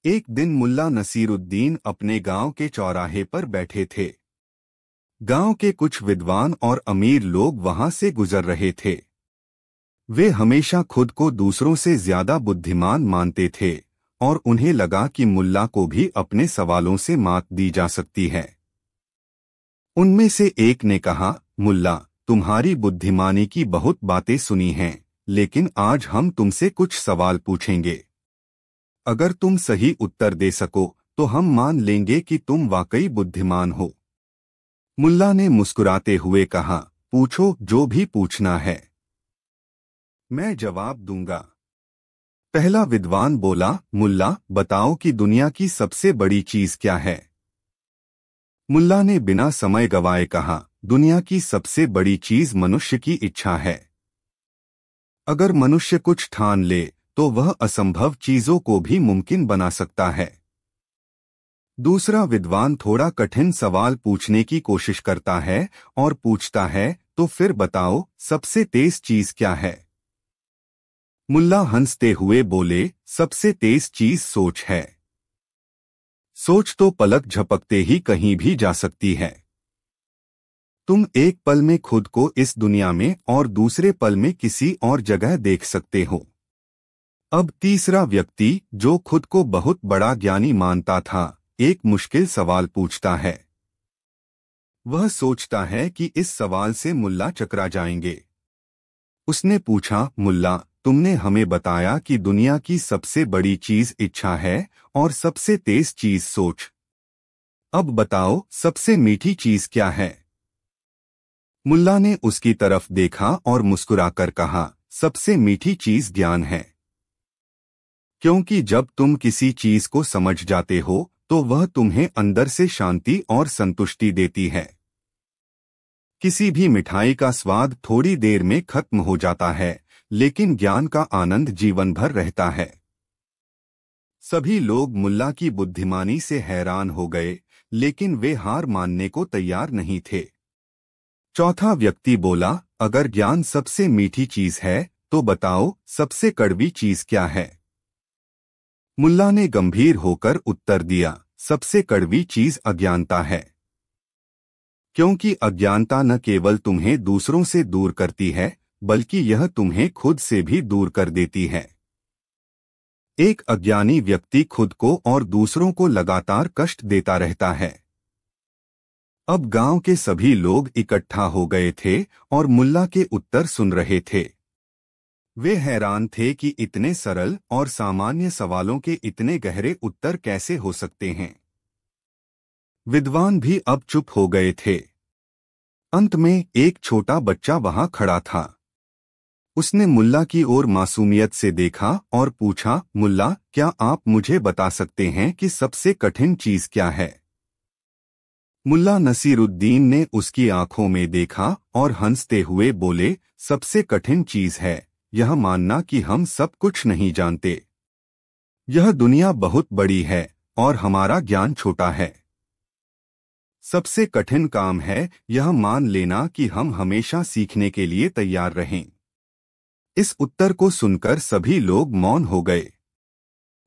एक दिन मुल्ला नसीरुद्दीन अपने गांव के चौराहे पर बैठे थे। गांव के कुछ विद्वान और अमीर लोग वहां से गुजर रहे थे। वे हमेशा खुद को दूसरों से ज्यादा बुद्धिमान मानते थे और उन्हें लगा कि मुल्ला को भी अपने सवालों से मात दी जा सकती है। उनमें से एक ने कहा, मुल्ला, तुम्हारी बुद्धिमानी की बहुत बातें सुनी हैं, लेकिन आज हम तुमसे कुछ सवाल पूछेंगे। अगर तुम सही उत्तर दे सको तो हम मान लेंगे कि तुम वाकई बुद्धिमान हो। मुल्ला ने मुस्कुराते हुए कहा, पूछो, जो भी पूछना है मैं जवाब दूंगा। पहला विद्वान बोला, मुल्ला, बताओ कि दुनिया की सबसे बड़ी चीज क्या है। मुल्ला ने बिना समय गवाए कहा, दुनिया की सबसे बड़ी चीज मनुष्य की इच्छा है। अगर मनुष्य कुछ ठान ले तो वह असंभव चीजों को भी मुमकिन बना सकता है। दूसरा विद्वान थोड़ा कठिन सवाल पूछने की कोशिश करता है और पूछता है, तो फिर बताओ, सबसे तेज चीज क्या है। मुल्ला हंसते हुए बोले, सबसे तेज चीज सोच है। सोच तो पलक झपकते ही कहीं भी जा सकती है। तुम एक पल में खुद को इस दुनिया में और दूसरे पल में किसी और जगह देख सकते हो। अब तीसरा व्यक्ति, जो खुद को बहुत बड़ा ज्ञानी मानता था, एक मुश्किल सवाल पूछता है। वह सोचता है कि इस सवाल से मुल्ला चकरा जाएंगे। उसने पूछा, मुल्ला, तुमने हमें बताया कि दुनिया की सबसे बड़ी चीज इच्छा है और सबसे तेज चीज सोच। अब बताओ, सबसे मीठी चीज क्या है। मुल्ला ने उसकी तरफ देखा और मुस्कुराकर कहा, सबसे मीठी चीज ज्ञान है। क्योंकि जब तुम किसी चीज को समझ जाते हो तो वह तुम्हें अंदर से शांति और संतुष्टि देती है। किसी भी मिठाई का स्वाद थोड़ी देर में खत्म हो जाता है, लेकिन ज्ञान का आनंद जीवन भर रहता है। सभी लोग मुल्ला की बुद्धिमानी से हैरान हो गए, लेकिन वे हार मानने को तैयार नहीं थे। चौथा व्यक्ति बोला, अगर ज्ञान सबसे मीठी चीज है तो बताओ, सबसे कड़वी चीज क्या है। मुल्ला ने गंभीर होकर उत्तर दिया, सबसे कड़वी चीज अज्ञानता है। क्योंकि अज्ञानता न केवल तुम्हें दूसरों से दूर करती है, बल्कि यह तुम्हें खुद से भी दूर कर देती है। एक अज्ञानी व्यक्ति खुद को और दूसरों को लगातार कष्ट देता रहता है। अब गांव के सभी लोग इकट्ठा हो गए थे और मुल्ला के उत्तर सुन रहे थे। वे हैरान थे कि इतने सरल और सामान्य सवालों के इतने गहरे उत्तर कैसे हो सकते हैं। विद्वान भी अब चुप हो गए थे। अंत में एक छोटा बच्चा वहां खड़ा था। उसने मुल्ला की ओर मासूमियत से देखा और पूछा, मुल्ला, क्या आप मुझे बता सकते हैं कि सबसे कठिन चीज क्या है। मुल्ला नसीरुद्दीन ने उसकी आंखों में देखा और हंसते हुए बोले, सबसे कठिन चीज है यह मानना कि हम सब कुछ नहीं जानते। यह दुनिया बहुत बड़ी है और हमारा ज्ञान छोटा है। सबसे कठिन काम है यह मान लेना कि हम हमेशा सीखने के लिए तैयार रहें। इस उत्तर को सुनकर सभी लोग मौन हो गए।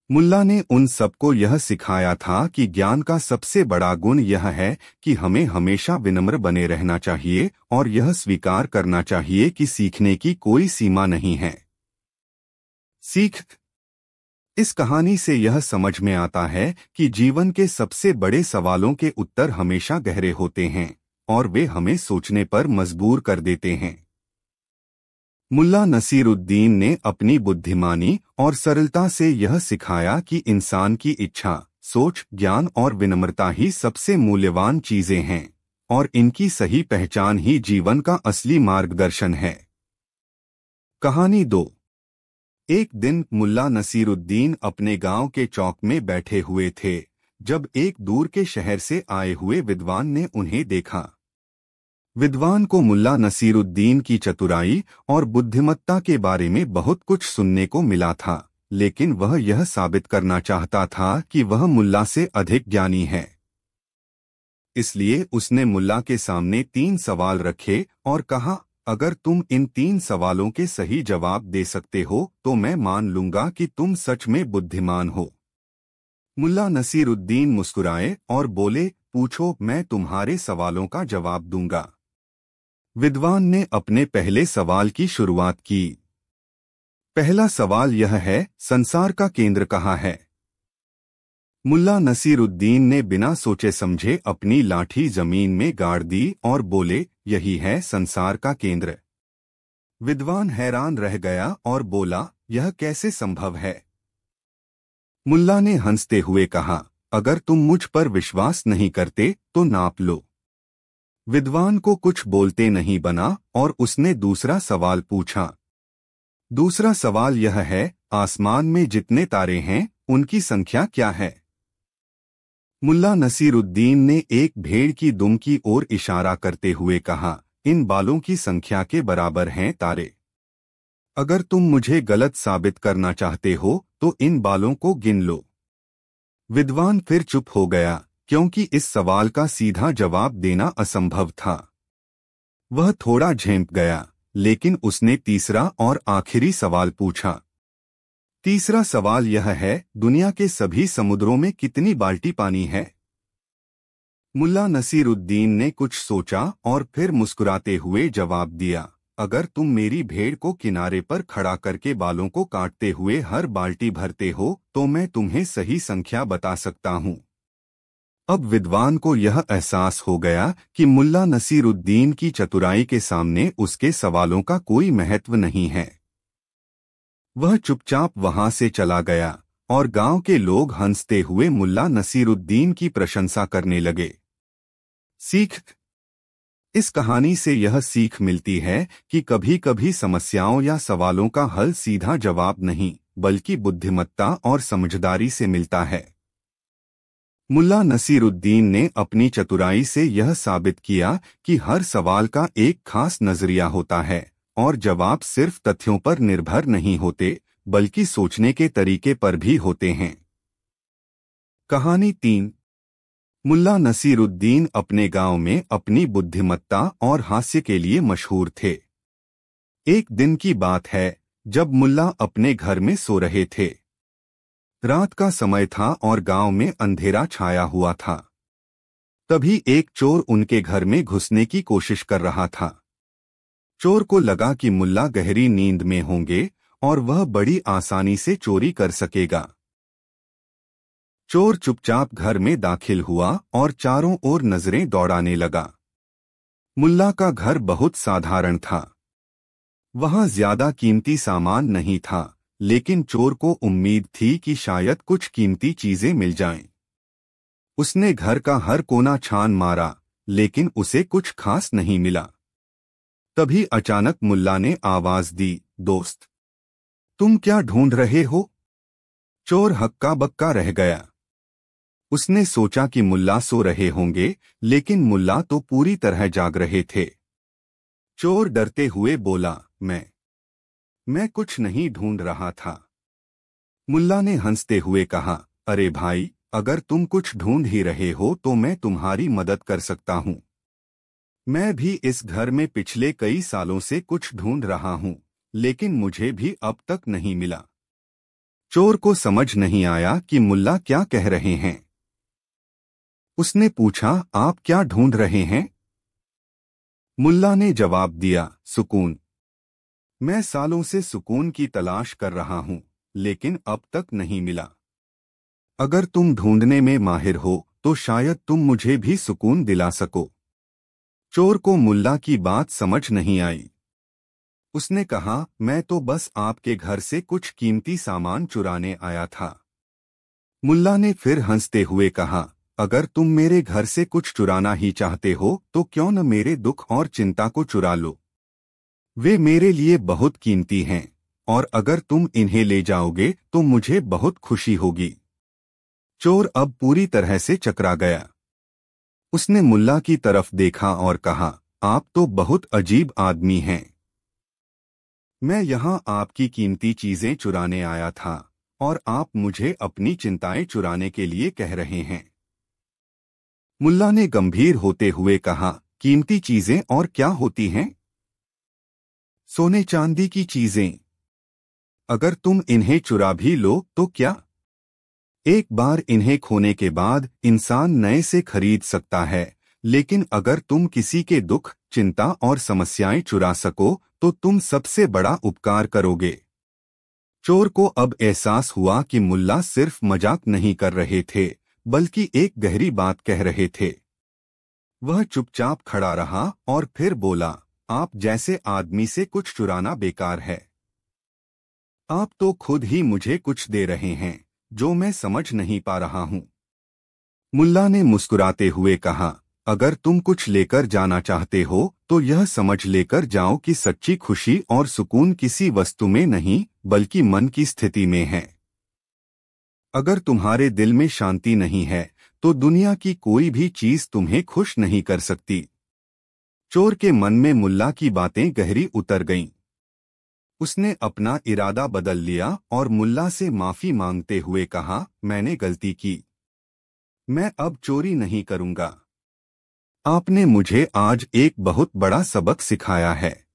मुल्ला ने उन सबको यह सिखाया था कि ज्ञान का सबसे बड़ा गुण यह है कि हमें हमेशा विनम्र बने रहना चाहिए और यह स्वीकार करना चाहिए कि सीखने की कोई सीमा नहीं है। सीख। इस कहानी से यह समझ में आता है कि जीवन के सबसे बड़े सवालों के उत्तर हमेशा गहरे होते हैं और वे हमें सोचने पर मजबूर कर देते हैं। मुल्ला नसीरुद्दीन ने अपनी बुद्धिमानी और सरलता से यह सिखाया कि इंसान की इच्छा, सोच, ज्ञान और विनम्रता ही सबसे मूल्यवान चीजें हैं और इनकी सही पहचान ही जीवन का असली मार्गदर्शन है। कहानी 2। एक दिन मुल्ला नसीरुद्दीन अपने गांव के चौक में बैठे हुए थे जब एक दूर के शहर से आए हुए विद्वान ने उन्हें देखा। विद्वान को मुल्ला नसीरुद्दीन की चतुराई और बुद्धिमत्ता के बारे में बहुत कुछ सुनने को मिला था, लेकिन वह यह साबित करना चाहता था कि वह मुल्ला से अधिक ज्ञानी है। इसलिए उसने मुल्ला के सामने 3 सवाल रखे और कहा, अगर तुम इन 3 सवालों के सही जवाब दे सकते हो तो मैं मान लूंगा कि तुम सच में बुद्धिमान हो। मुल्ला नसीरुद्दीन मुस्कुराए और बोले, पूछो, मैं तुम्हारे सवालों का जवाब दूंगा। विद्वान ने अपने पहले सवाल की शुरुआत की। पहला सवाल यह है, संसार का केंद्र कहाँ है? मुल्ला नसीरुद्दीन ने बिना सोचे समझे अपनी लाठी जमीन में गाड़ दी और बोले, यही है संसार का केंद्र। विद्वान हैरान रह गया और बोला, यह कैसे संभव है? मुल्ला ने हंसते हुए कहा, अगर तुम मुझ पर विश्वास नहीं करते तो नाप लो। विद्वान को कुछ बोलते नहीं बना और उसने दूसरा सवाल पूछा। दूसरा सवाल यह है, आसमान में जितने तारे हैं उनकी संख्या क्या है? मुल्ला नसीरुद्दीन ने एक भेड़ की दुम की ओर इशारा करते हुए कहा, इन बालों की संख्या के बराबर हैं तारे। अगर तुम मुझे गलत साबित करना चाहते हो तो इन बालों को गिन लो। विद्वान फिर चुप हो गया, क्योंकि इस सवाल का सीधा जवाब देना असंभव था। वह थोड़ा झेंप गया, लेकिन उसने तीसरा और आखिरी सवाल पूछा। तीसरा सवाल यह है, दुनिया के सभी समुद्रों में कितनी बाल्टी पानी है? मुल्ला नसीरुद्दीन ने कुछ सोचा और फिर मुस्कुराते हुए जवाब दिया, अगर तुम मेरी भेड़ को किनारे पर खड़ा करके बालों को काटते हुए हर बाल्टी भरते हो तो मैं तुम्हें सही संख्या बता सकता हूँ। अब विद्वान को यह एहसास हो गया कि मुल्ला नसीरुद्दीन की चतुराई के सामने उसके सवालों का कोई महत्व नहीं है। वह चुपचाप वहां से चला गया और गांव के लोग हंसते हुए मुल्ला नसीरुद्दीन की प्रशंसा करने लगे। सीख। इस कहानी से यह सीख मिलती है कि कभी-कभी समस्याओं या सवालों का हल सीधा जवाब नहीं, बल्कि बुद्धिमत्ता और समझदारी से मिलता है। मुल्ला नसीरुद्दीन ने अपनी चतुराई से यह साबित किया कि हर सवाल का एक खास नजरिया होता है और जवाब सिर्फ तथ्यों पर निर्भर नहीं होते, बल्कि सोचने के तरीके पर भी होते हैं। कहानी 3। मुल्ला नसीरुद्दीन अपने गांव में अपनी बुद्धिमत्ता और हास्य के लिए मशहूर थे। एक दिन की बात है जब मुल्ला अपने घर में सो रहे थे। रात का समय था और गांव में अंधेरा छाया हुआ था। तभी एक चोर उनके घर में घुसने की कोशिश कर रहा था। चोर को लगा कि मुल्ला गहरी नींद में होंगे और वह बड़ी आसानी से चोरी कर सकेगा। चोर चुपचाप घर में दाखिल हुआ और चारों ओर नजरें दौड़ाने लगा। मुल्ला का घर बहुत साधारण था। वहां ज्यादा कीमती सामान नहीं था, लेकिन चोर को उम्मीद थी कि शायद कुछ कीमती चीजें मिल जाएं। उसने घर का हर कोना छान मारा, लेकिन उसे कुछ खास नहीं मिला। तभी अचानक मुल्ला ने आवाज दी, दोस्त, तुम क्या ढूंढ रहे हो? चोर हक्का बक्का रह गया। उसने सोचा कि मुल्ला सो रहे होंगे, लेकिन मुल्ला तो पूरी तरह जाग रहे थे। चोर डरते हुए बोला, मैं कुछ नहीं ढूंढ रहा था। मुल्ला ने हंसते हुए कहा, अरे भाई, अगर तुम कुछ ढूंढ ही रहे हो तो मैं तुम्हारी मदद कर सकता हूँ। मैं भी इस घर में पिछले कई सालों से कुछ ढूंढ रहा हूँ, लेकिन मुझे भी अब तक नहीं मिला। चोर को समझ नहीं आया कि मुल्ला क्या कह रहे हैं। उसने पूछा, आप क्या ढूंढ रहे हैं? मुल्ला ने जवाब दिया, सुकून। मैं सालों से सुकून की तलाश कर रहा हूं, लेकिन अब तक नहीं मिला। अगर तुम ढूंढने में माहिर हो तो शायद तुम मुझे भी सुकून दिला सको। चोर को मुल्ला की बात समझ नहीं आई। उसने कहा, मैं तो बस आपके घर से कुछ कीमती सामान चुराने आया था। मुल्ला ने फिर हंसते हुए कहा, अगर तुम मेरे घर से कुछ चुराना ही चाहते हो तो क्यों न मेरे दुख और चिंता को चुरा लो। वे मेरे लिए बहुत कीमती हैं और अगर तुम इन्हें ले जाओगे तो मुझे बहुत खुशी होगी। चोर अब पूरी तरह से चकरा गया। उसने मुल्ला की तरफ देखा और कहा, आप तो बहुत अजीब आदमी हैं। मैं यहाँ आपकी कीमती चीजें चुराने आया था और आप मुझे अपनी चिंताएं चुराने के लिए कह रहे हैं। मुल्ला ने गंभीर होते हुए कहा, कीमती चीजें और क्या होती हैं? सोने चांदी की चीजें। अगर तुम इन्हें चुरा भी लो तो क्या? एक बार इन्हें खोने के बाद इंसान नए से खरीद सकता है, लेकिन अगर तुम किसी के दुख, चिंता और समस्याएं चुरा सको तो तुम सबसे बड़ा उपकार करोगे। चोर को अब एहसास हुआ कि मुल्ला सिर्फ मजाक नहीं कर रहे थे, बल्कि एक गहरी बात कह रहे थे। वह चुपचाप खड़ा रहा और फिर बोला, आप जैसे आदमी से कुछ चुराना बेकार है। आप तो खुद ही मुझे कुछ दे रहे हैं जो मैं समझ नहीं पा रहा हूं। मुल्ला ने मुस्कुराते हुए कहा, अगर तुम कुछ लेकर जाना चाहते हो तो यह समझ लेकर जाओ कि सच्ची खुशी और सुकून किसी वस्तु में नहीं बल्कि मन की स्थिति में है। अगर तुम्हारे दिल में शांति नहीं है तो दुनिया की कोई भी चीज तुम्हें खुश नहीं कर सकती। चोर के मन में मुल्ला की बातें गहरी उतर गईं। उसने अपना इरादा बदल लिया और मुल्ला से माफी मांगते हुए कहा, मैंने गलती की, मैं अब चोरी नहीं करूंगा। आपने मुझे आज एक बहुत बड़ा सबक सिखाया है।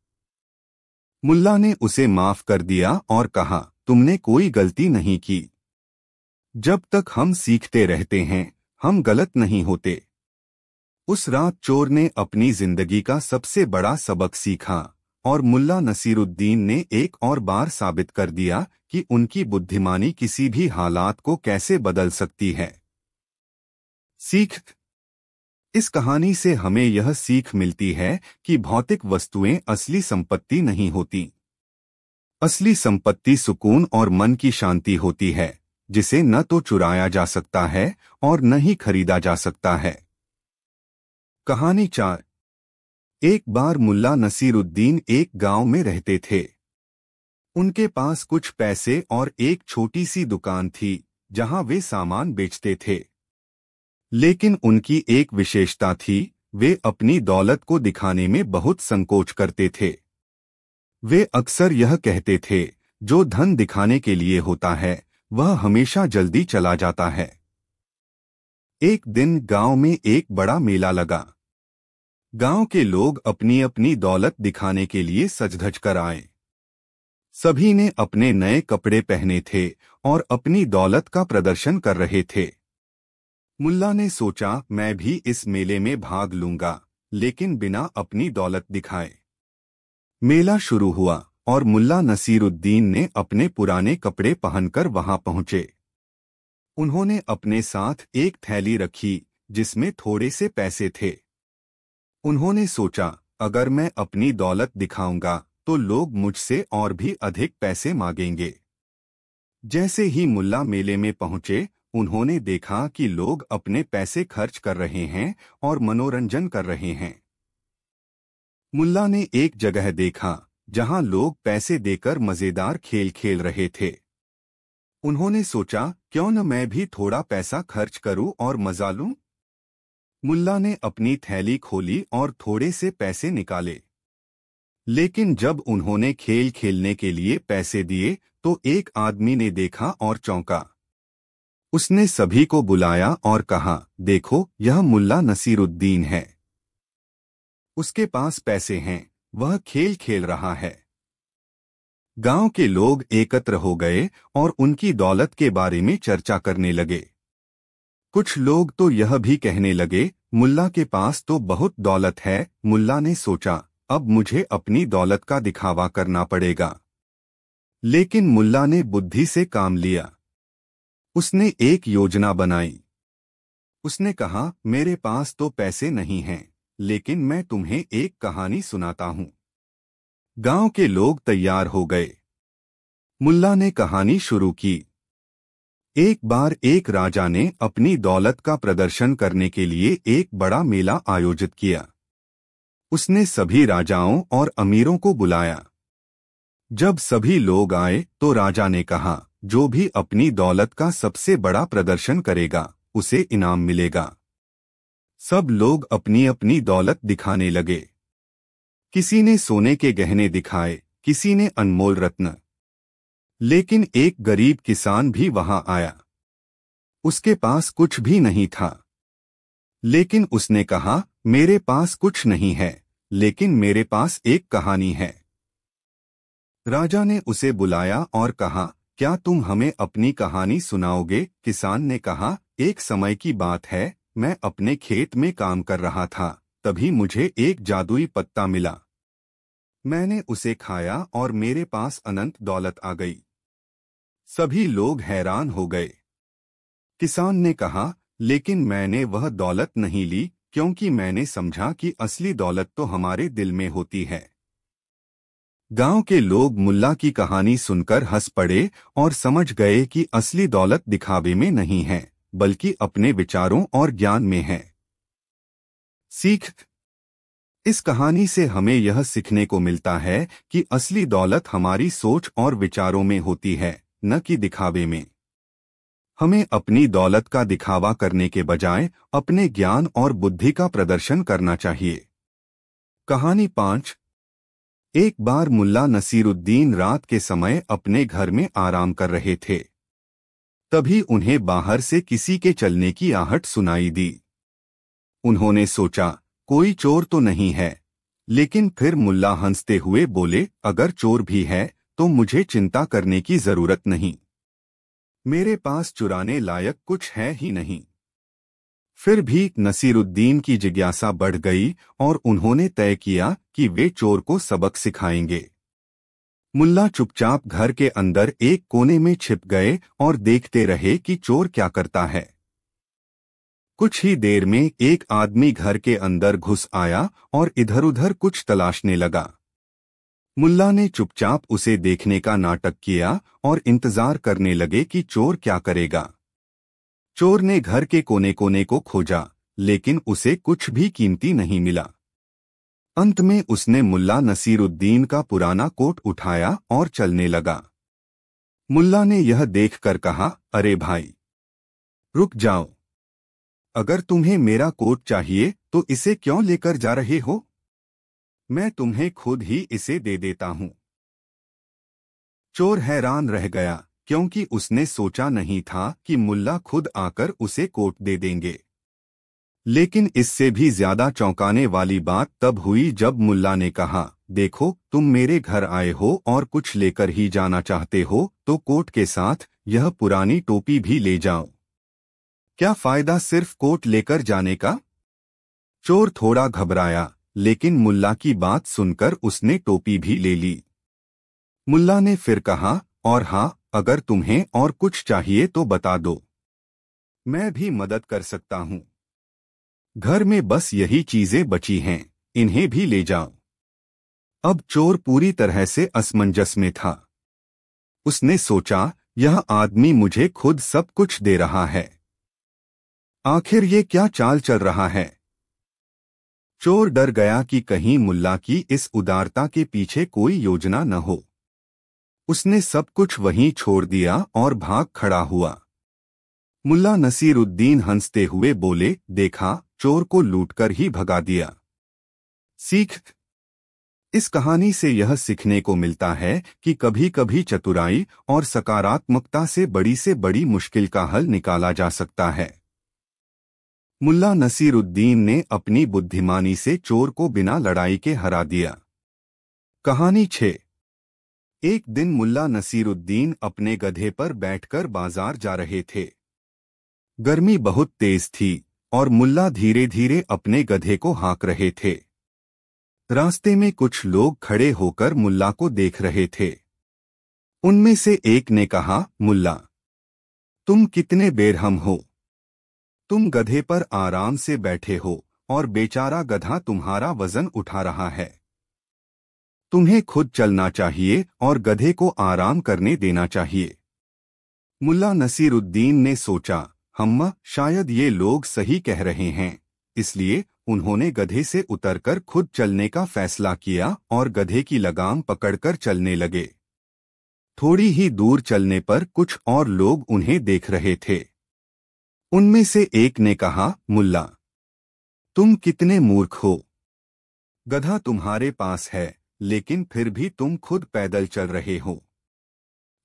मुल्ला ने उसे माफ कर दिया और कहा, तुमने कोई गलती नहीं की। जब तक हम सीखते रहते हैं हम गलत नहीं होते। उस रात चोर ने अपनी जिंदगी का सबसे बड़ा सबक सीखा और मुल्ला नसीरुद्दीन ने एक और बार साबित कर दिया कि उनकी बुद्धिमानी किसी भी हालात को कैसे बदल सकती है। सीख। इस कहानी से हमें यह सीख मिलती है कि भौतिक वस्तुएं असली संपत्ति नहीं होती। असली संपत्ति सुकून और मन की शांति होती है, जिसे न तो चुराया जा सकता है और न ही खरीदा जा सकता है। कहानी 4। एक बार मुल्ला नसीरुद्दीन एक गांव में रहते थे। उनके पास कुछ पैसे और एक छोटी सी दुकान थी जहां वे सामान बेचते थे। लेकिन उनकी एक विशेषता थी, वे अपनी दौलत को दिखाने में बहुत संकोच करते थे। वे अक्सर यह कहते थे, जो धन दिखाने के लिए होता है वह हमेशा जल्दी चला जाता है। एक दिन गांव में एक बड़ा मेला लगा। गांव के लोग अपनी अपनी दौलत दिखाने के लिए सज-धज कर आए। सभी ने अपने नए कपड़े पहने थे और अपनी दौलत का प्रदर्शन कर रहे थे। मुल्ला ने सोचा, मैं भी इस मेले में भाग लूंगा, लेकिन बिना अपनी दौलत दिखाए। मेला शुरू हुआ और मुल्ला नसीरुद्दीन ने अपने पुराने कपड़े पहनकर वहां पहुंचे। उन्होंने अपने साथ एक थैली रखी जिसमें थोड़े से पैसे थे। उन्होंने सोचा, अगर मैं अपनी दौलत दिखाऊंगा तो लोग मुझसे और भी अधिक पैसे मांगेंगे। जैसे ही मुल्ला मेले में पहुंचे, उन्होंने देखा कि लोग अपने पैसे खर्च कर रहे हैं और मनोरंजन कर रहे हैं। मुल्ला ने एक जगह देखा जहां लोग पैसे देकर मजेदार खेल खेल रहे थे। उन्होंने सोचा, क्यों न मैं भी थोड़ा पैसा खर्च करूं और मजा लूं। मुल्ला ने अपनी थैली खोली और थोड़े से पैसे निकाले। लेकिन जब उन्होंने खेल खेलने के लिए पैसे दिए तो एक आदमी ने देखा और चौंका। उसने सभी को बुलाया और कहा, देखो, यह मुल्ला नसीरुद्दीन है। उसके पास पैसे हैं, वह खेल खेल रहा है। गांव के लोग एकत्र हो गए और उनकी दौलत के बारे में चर्चा करने लगे। कुछ लोग तो यह भी कहने लगे, मुल्ला के पास तो बहुत दौलत है। मुल्ला ने सोचा, अब मुझे अपनी दौलत का दिखावा करना पड़ेगा। लेकिन मुल्ला ने बुद्धि से काम लिया। उसने एक योजना बनाई। उसने कहा, मेरे पास तो पैसे नहीं हैं, लेकिन मैं तुम्हें एक कहानी सुनाता हूं। गांव के लोग तैयार हो गए। मुल्ला ने कहानी शुरू की। एक बार एक राजा ने अपनी दौलत का प्रदर्शन करने के लिए एक बड़ा मेला आयोजित किया। उसने सभी राजाओं और अमीरों को बुलाया। जब सभी लोग आए तो राजा ने कहा, जो भी अपनी दौलत का सबसे बड़ा प्रदर्शन करेगा उसे इनाम मिलेगा। सब लोग अपनी अपनी दौलत दिखाने लगे। किसी ने सोने के गहने दिखाए, किसी ने अनमोल रत्न। लेकिन एक गरीब किसान भी वहां आया। उसके पास कुछ भी नहीं था। लेकिन उसने कहा, मेरे पास कुछ नहीं है, लेकिन मेरे पास एक कहानी है। राजा ने उसे बुलाया और कहा, क्या तुम हमें अपनी कहानी सुनाओगे? किसान ने कहा, एक समय की बात है, मैं अपने खेत में काम कर रहा था, तभी मुझे एक जादुई पत्ता मिला। मैंने उसे खाया और मेरे पास अनंत दौलत आ गई। सभी लोग हैरान हो गए। किसान ने कहा, लेकिन मैंने वह दौलत नहीं ली, क्योंकि मैंने समझा कि असली दौलत तो हमारे दिल में होती है। गांव के लोग मुल्ला की कहानी सुनकर हंस पड़े और समझ गए कि असली दौलत दिखावे में नहीं है, बल्कि अपने विचारों और ज्ञान में है। सीख। इस कहानी से हमें यह सीखने को मिलता है कि असली दौलत हमारी सोच और विचारों में होती है, न कि दिखावे में। हमें अपनी दौलत का दिखावा करने के बजाय अपने ज्ञान और बुद्धि का प्रदर्शन करना चाहिए। कहानी 5। एक बार मुल्ला नसीरुद्दीन रात के समय अपने घर में आराम कर रहे थे। तभी उन्हें बाहर से किसी के चलने की आहट सुनाई दी। उन्होंने सोचा, कोई चोर तो नहीं है। लेकिन फिर मुल्ला हंसते हुए बोले, अगर चोर भी है तो मुझे चिंता करने की जरूरत नहीं। मेरे पास चुराने लायक कुछ है ही नहीं। फिर भी नसीरुद्दीन की जिज्ञासा बढ़ गई और उन्होंने तय किया कि वे चोर को सबक सिखाएंगे। मुल्ला चुपचाप घर के अंदर एक कोने में छिप गए और देखते रहे कि चोर क्या करता है। कुछ ही देर में एक आदमी घर के अंदर घुस आया और इधर-उधर कुछ तलाशने लगा। मुल्ला ने चुपचाप उसे देखने का नाटक किया और इंतजार करने लगे कि चोर क्या करेगा। चोर ने घर के कोने कोने को खोजा, लेकिन उसे कुछ भी कीमती नहीं मिला। अंत में उसने मुल्ला नसीरुद्दीन का पुराना कोट उठाया और चलने लगा। मुल्ला ने यह देखकर कहा, अरे भाई, रुक जाओ। अगर तुम्हें मेरा कोट चाहिए तो इसे क्यों लेकर जा रहे हो? मैं तुम्हें खुद ही इसे दे देता हूं। चोर हैरान रह गया, क्योंकि उसने सोचा नहीं था कि मुल्ला खुद आकर उसे कोट दे देंगे। लेकिन इससे भी ज्यादा चौंकाने वाली बात तब हुई जब मुल्ला ने कहा, देखो, तुम मेरे घर आए हो और कुछ लेकर ही जाना चाहते हो तो कोट के साथ यह पुरानी टोपी भी ले जाओ। क्या फायदा सिर्फ कोट लेकर जाने का? चोर थोड़ा घबराया, लेकिन मुल्ला की बात सुनकर उसने टोपी भी ले ली। मुल्ला ने फिर कहा, और हाँ, अगर तुम्हें और कुछ चाहिए तो बता दो, मैं भी मदद कर सकता हूँ। घर में बस यही चीजें बची हैं, इन्हें भी ले जाओ। अब चोर पूरी तरह से असमंजस में था। उसने सोचा, यह आदमी मुझे खुद सब कुछ दे रहा है, आखिर ये क्या चाल चल रहा है? चोर डर गया कि कहीं मुल्ला की इस उदारता के पीछे कोई योजना न हो। उसने सब कुछ वहीं छोड़ दिया और भाग खड़ा हुआ। मुल्ला नसीरुद्दीन हंसते हुए बोले, देखा, चोर को लूटकर ही भगा दिया। सीख। इस कहानी से यह सीखने को मिलता है कि कभी कभी चतुराई और सकारात्मकता से बड़ी मुश्किल का हल निकाला जा सकता है। मुल्ला नसीरुद्दीन ने अपनी बुद्धिमानी से चोर को बिना लड़ाई के हरा दिया। कहानी 6। एक दिन मुल्ला नसीरुद्दीन अपने गधे पर बैठकर बाजार जा रहे थे। गर्मी बहुत तेज थी और मुल्ला धीरे धीरे अपने गधे को हाँक रहे थे। रास्ते में कुछ लोग खड़े होकर मुल्ला को देख रहे थे। उनमें से एक ने कहा, मुल्ला, तुम कितने बेरहम हो। तुम गधे पर आराम से बैठे हो और बेचारा गधा तुम्हारा वजन उठा रहा है। तुम्हें खुद चलना चाहिए और गधे को आराम करने देना चाहिए। मुल्ला नसीरुद्दीन ने सोचा, शायद ये लोग सही कह रहे हैं, इसलिए उन्होंने गधे से उतरकर खुद चलने का फैसला किया और गधे की लगाम पकड़कर चलने लगे। थोड़ी ही दूर चलने पर कुछ और लोग उन्हें देख रहे थे। उनमें से एक ने कहा, मुल्ला, तुम कितने मूर्ख हो। गधा तुम्हारे पास है, लेकिन फिर भी तुम खुद पैदल चल रहे हो।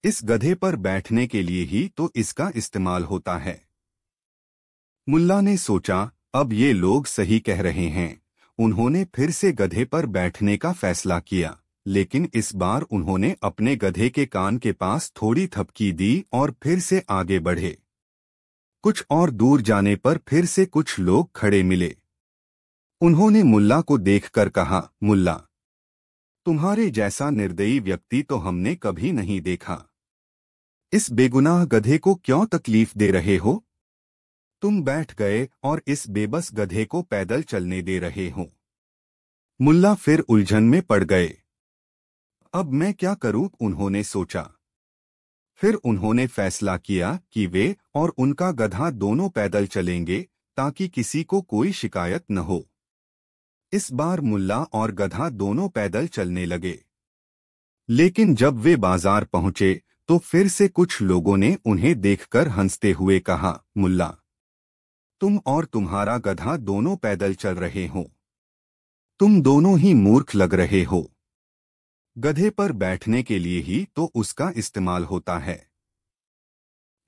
इस गधे पर बैठने के लिए ही तो इसका इस्तेमाल होता है। मुल्ला ने सोचा, अब ये लोग सही कह रहे हैं। उन्होंने फिर से गधे पर बैठने का फैसला किया, लेकिन इस बार उन्होंने अपने गधे के कान के पास थोड़ी थपकी दी और फिर से आगे बढ़े। कुछ और दूर जाने पर फिर से कुछ लोग खड़े मिले। उन्होंने मुल्ला को देखकर कहा, मुल्ला, तुम्हारे जैसा निर्दयी व्यक्ति तो हमने कभी नहीं देखा। इस बेगुनाह गधे को क्यों तकलीफ दे रहे हो? तुम बैठ गए और इस बेबस गधे को पैदल चलने दे रहे हो। मुल्ला फिर उलझन में पड़ गए। अब मैं क्या करूं, उन्होंने सोचा। फिर उन्होंने फैसला किया कि वे और उनका गधा दोनों पैदल चलेंगे ताकि किसी को कोई शिकायत न हो। इस बार मुल्ला और गधा दोनों पैदल चलने लगे। लेकिन जब वे बाजार पहुंचे तो फिर से कुछ लोगों ने उन्हें देखकर हंसते हुए कहा, मुल्ला, तुम और तुम्हारा गधा दोनों पैदल चल रहे हो। तुम दोनों ही मूर्ख लग रहे हो। गधे पर बैठने के लिए ही तो उसका इस्तेमाल होता है।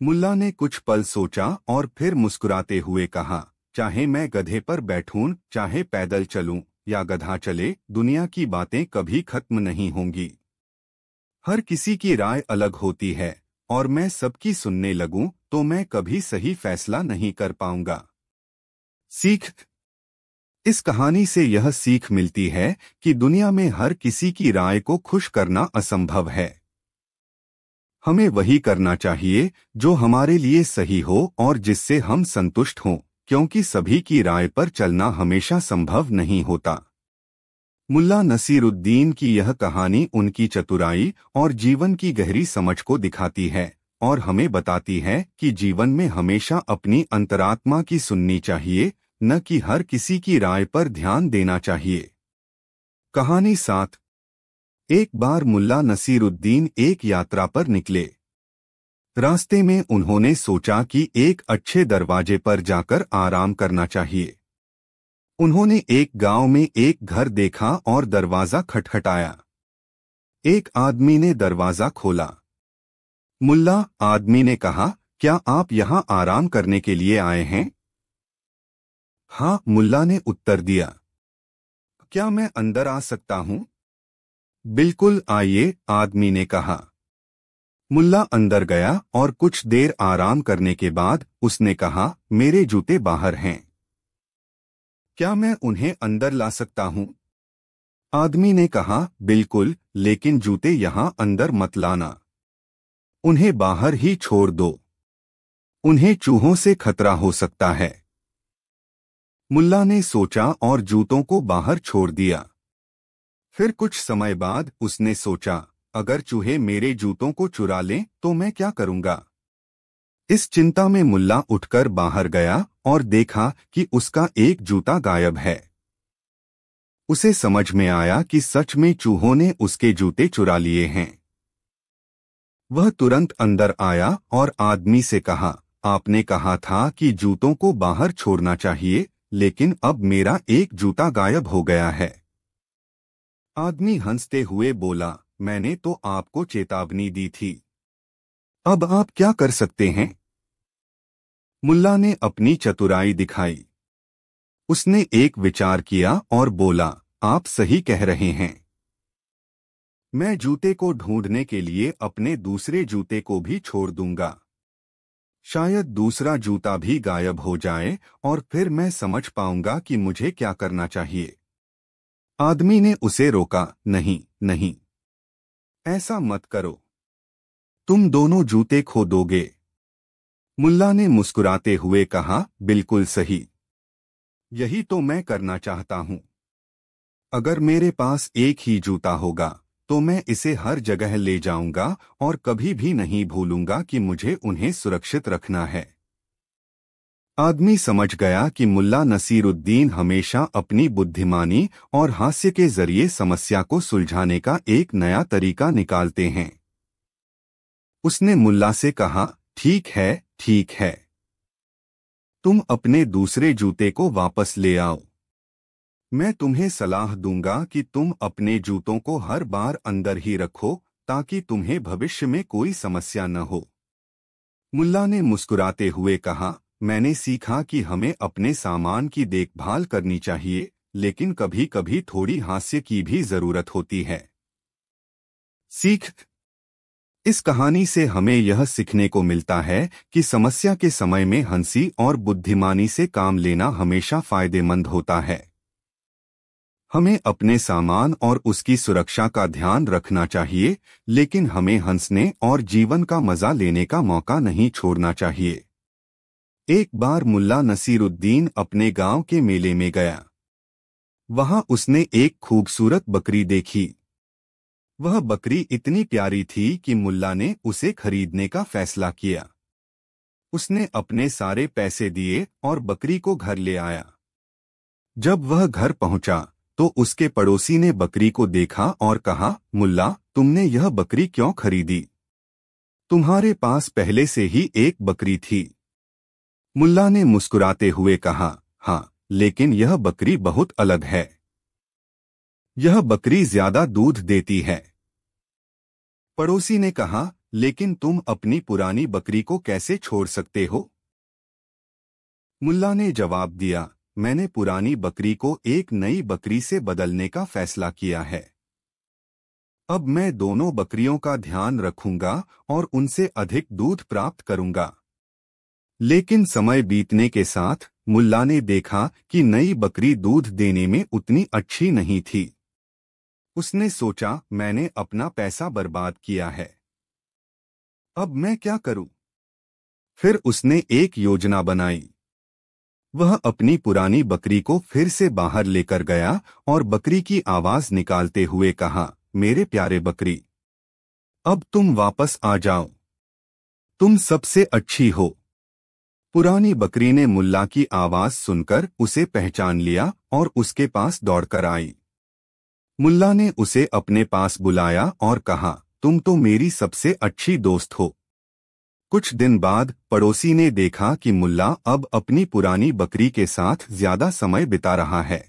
मुल्ला ने कुछ पल सोचा और फिर मुस्कुराते हुए कहा, चाहे मैं गधे पर बैठूं, चाहे पैदल चलूं या गधा चले, दुनिया की बातें कभी खत्म नहीं होंगी। हर किसी की राय अलग होती है और मैं सबकी सुनने लगूं तो मैं कभी सही फैसला नहीं कर पाऊंगा। सीख। इस कहानी से यह सीख मिलती है कि दुनिया में हर किसी की राय को खुश करना असंभव है। हमें वही करना चाहिए जो हमारे लिए सही हो और जिससे हम संतुष्ट हों, क्योंकि सभी की राय पर चलना हमेशा संभव नहीं होता। मुल्ला नसीरुद्दीन की यह कहानी उनकी चतुराई और जीवन की गहरी समझ को दिखाती है और हमें बताती है कि जीवन में हमेशा अपनी अंतरात्मा की सुननी चाहिए, न कि हर किसी की राय पर ध्यान देना चाहिए। कहानी 7। एक बार मुल्ला नसीरुद्दीन एक यात्रा पर निकले। रास्ते में उन्होंने सोचा कि एक अच्छे दरवाजे पर जाकर आराम करना चाहिए। उन्होंने एक गांव में एक घर देखा और दरवाजा खटखटाया। एक आदमी ने दरवाजा खोला। मुल्ला, आदमी ने कहा, क्या आप यहाँ आराम करने के लिए आए हैं? हाँ, मुल्ला ने उत्तर दिया। क्या मैं अंदर आ सकता हूँ? बिल्कुल, आइए, आदमी ने कहा। मुल्ला अंदर गया और कुछ देर आराम करने के बाद उसने कहा, मेरे जूते बाहर हैं। क्या मैं उन्हें अंदर ला सकता हूँ? आदमी ने कहा, बिल्कुल, लेकिन जूते यहाँ अंदर मत लाना। उन्हें बाहर ही छोड़ दो। उन्हें चूहों से खतरा हो सकता है। मुल्ला ने सोचा और जूतों को बाहर छोड़ दिया। फिर कुछ समय बाद उसने सोचा, अगर चूहे मेरे जूतों को चुरा लें तो मैं क्या करूंगा? इस चिंता में मुल्ला उठकर बाहर गया और देखा कि उसका एक जूता गायब है। उसे समझ में आया कि सच में चूहों ने उसके जूते चुरा लिए हैं। वह तुरंत अंदर आया और आदमी से कहा, आपने कहा था कि जूतों को बाहर छोड़ना चाहिए, लेकिन अब मेरा एक जूता गायब हो गया है। आदमी हंसते हुए बोला, मैंने तो आपको चेतावनी दी थी। अब आप क्या कर सकते हैं? मुल्ला ने अपनी चतुराई दिखाई। उसने एक विचार किया और बोला, आप सही कह रहे हैं। मैं जूते को ढूंढने के लिए अपने दूसरे जूते को भी छोड़ दूंगा। शायद दूसरा जूता भी गायब हो जाए और फिर मैं समझ पाऊंगा कि मुझे क्या करना चाहिए। आदमी ने उसे रोका, नहीं नहीं, ऐसा मत करो। तुम दोनों जूते खो दोगे। मुल्ला ने मुस्कुराते हुए कहा, बिल्कुल सही। यही तो मैं करना चाहता हूं। अगर मेरे पास एक ही जूता होगा तो मैं इसे हर जगह ले जाऊंगा और कभी भी नहीं भूलूंगा कि मुझे उन्हें सुरक्षित रखना है। आदमी समझ गया कि मुल्ला नसीरुद्दीन हमेशा अपनी बुद्धिमानी और हास्य के जरिए समस्या को सुलझाने का एक नया तरीका निकालते हैं। उसने मुल्ला से कहा, ठीक है, ठीक है। तुम अपने दूसरे जूते को वापस ले आओ। मैं तुम्हें सलाह दूंगा कि तुम अपने जूतों को हर बार अंदर ही रखो ताकि तुम्हें भविष्य में कोई समस्या न हो। मुल्ला ने मुस्कुराते हुए कहा, मैंने सीखा कि हमें अपने सामान की देखभाल करनी चाहिए, लेकिन कभी कभी थोड़ी हास्य की भी जरूरत होती है। सीख। इस कहानी से हमें यह सीखने को मिलता है कि समस्या के समय में हंसी और बुद्धिमानी से काम लेना हमेशा फायदेमंद होता है। हमें अपने सामान और उसकी सुरक्षा का ध्यान रखना चाहिए, लेकिन हमें हंसने और जीवन का मजा लेने का मौका नहीं छोड़ना चाहिए। एक बार मुल्ला नसीरुद्दीन अपने गांव के मेले में गया। वहां उसने एक खूबसूरत बकरी देखी। वह बकरी इतनी प्यारी थी कि मुल्ला ने उसे खरीदने का फैसला किया। उसने अपने सारे पैसे दिए और बकरी को घर ले आया। जब वह घर पहुंचा तो उसके पड़ोसी ने बकरी को देखा और कहा, मुल्ला, तुमने यह बकरी क्यों खरीदी? तुम्हारे पास पहले से ही एक बकरी थी। मुल्ला ने मुस्कुराते हुए कहा, हाँ, लेकिन यह बकरी बहुत अलग है। यह बकरी ज्यादा दूध देती है। पड़ोसी ने कहा, लेकिन तुम अपनी पुरानी बकरी को कैसे छोड़ सकते हो? मुल्ला ने जवाब दिया, मैंने पुरानी बकरी को एक नई बकरी से बदलने का फैसला किया है। अब मैं दोनों बकरियों का ध्यान रखूंगा और उनसे अधिक दूध प्राप्त करूंगा। लेकिन समय बीतने के साथ मुल्ला ने देखा कि नई बकरी दूध देने में उतनी अच्छी नहीं थी। उसने सोचा, मैंने अपना पैसा बर्बाद किया है। अब मैं क्या करूं? फिर उसने एक योजना बनाई। वह अपनी पुरानी बकरी को फिर से बाहर लेकर गया और बकरी की आवाज निकालते हुए कहा, मेरे प्यारे बकरी, अब तुम वापस आ जाओ। तुम सबसे अच्छी हो। पुरानी बकरी ने मुल्ला की आवाज सुनकर उसे पहचान लिया और उसके पास दौड़कर आई। मुल्ला ने उसे अपने पास बुलाया और कहा, तुम तो मेरी सबसे अच्छी दोस्त हो। कुछ दिन बाद पड़ोसी ने देखा कि मुल्ला अब अपनी पुरानी बकरी के साथ ज्यादा समय बिता रहा है।